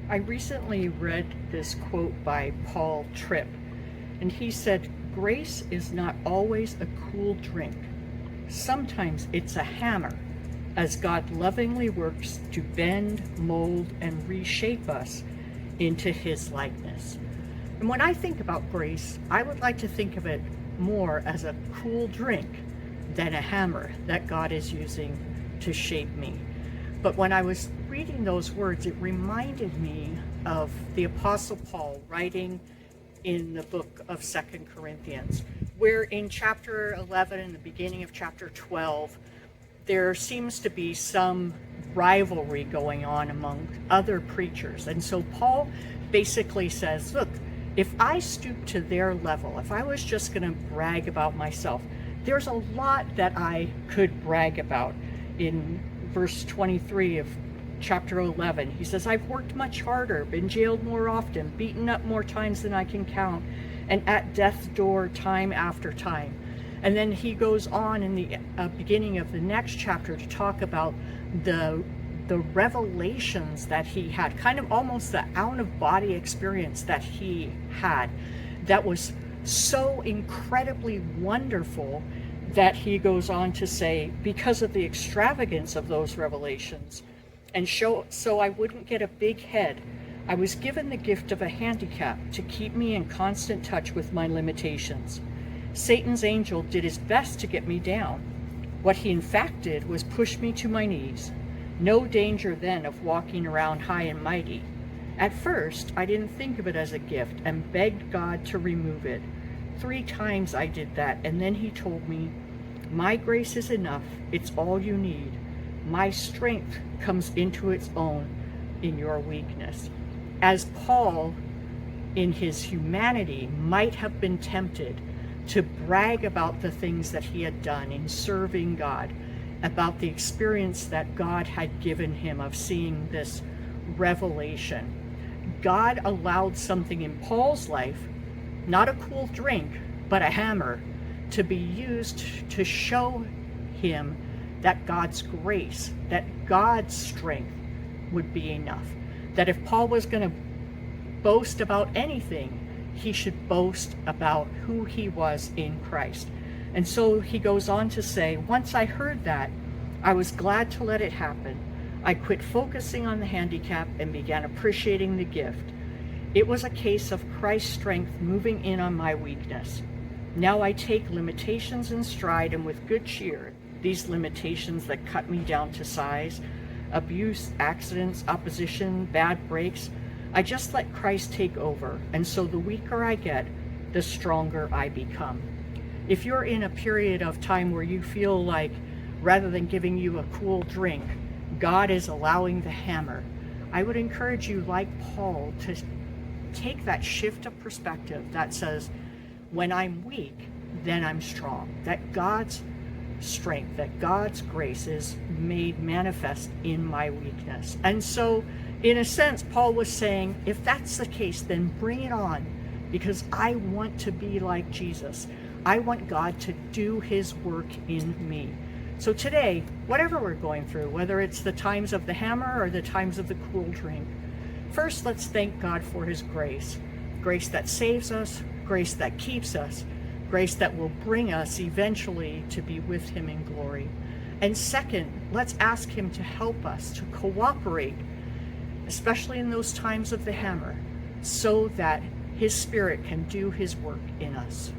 I recently read this quote by Paul Tripp, and he said, "Grace is not always a cool drink. Sometimes it's a hammer, as God lovingly works to bend, mold, and reshape us into his likeness." And when I think about grace, I would like to think of it more as a cool drink than a hammer that God is using to shape me. But when I was reading those words, it reminded me of the Apostle Paul writing in the book of 2 Corinthians, where in chapter 11 and the beginning of chapter 12, there seems to be some rivalry going on among other preachers. And so Paul basically says, look, if I stoop to their level, if I was just going to brag about myself, there's a lot that I could brag about. In verse 23 of chapter 11, he says, I've worked much harder, been jailed more often, beaten up more times than I can count, and at death's door time after time. And then he goes on in the beginning of the next chapter to talk about the revelations that he had, kind of almost the out-of-body experience that he had that was so incredibly wonderful that he goes on to say, because of the extravagance of those revelations, and so I wouldn't get a big head, I was given the gift of a handicap to keep me in constant touch with my limitations. Satan's angel did his best to get me down. What he in fact did was push me to my knees. No danger then of walking around high and mighty. At first, I didn't think of it as a gift and begged God to remove it. 3 times I did that, and then he told me, my grace is enough. It's all you need. My strength comes into its own in your weakness. As Paul, in his humanity, might have been tempted to brag about the things that he had done in serving God, about the experience that God had given him of seeing this revelation. God allowed something in Paul's life, not a cool drink, but a hammer, to be used to show him that God's grace, that God's strength would be enough. That if Paul was going to boast about anything, he should boast about who he was in Christ. And so he goes on to say, once I heard that, I was glad to let it happen. I quit focusing on the handicap and began appreciating the gift. It was a case of Christ's strength moving in on my weakness. Now I take limitations in stride and with good cheer, these limitations that cut me down to size, abuse, accidents, opposition, bad breaks, I just let Christ take over, and so the weaker I get, the stronger I become. If you're in a period of time where you feel like, rather than giving you a cool drink, God is allowing the hammer, I would encourage you, like Paul, to take that shift of perspective that says, when I'm weak, then I'm strong. That God's strength, that God's grace is made manifest in my weakness. And so, in a sense, Paul was saying, if that's the case, then bring it on, because I want to be like Jesus. I want God to do his work in me. So today, whatever we're going through, whether it's the times of the hammer or the times of the cool drink, first let's thank God for his grace. Grace that saves us, grace that keeps us, grace that will bring us eventually to be with him in glory. And second, let's ask him to help us to cooperate, especially in those times of the hammer, so that his Spirit can do his work in us.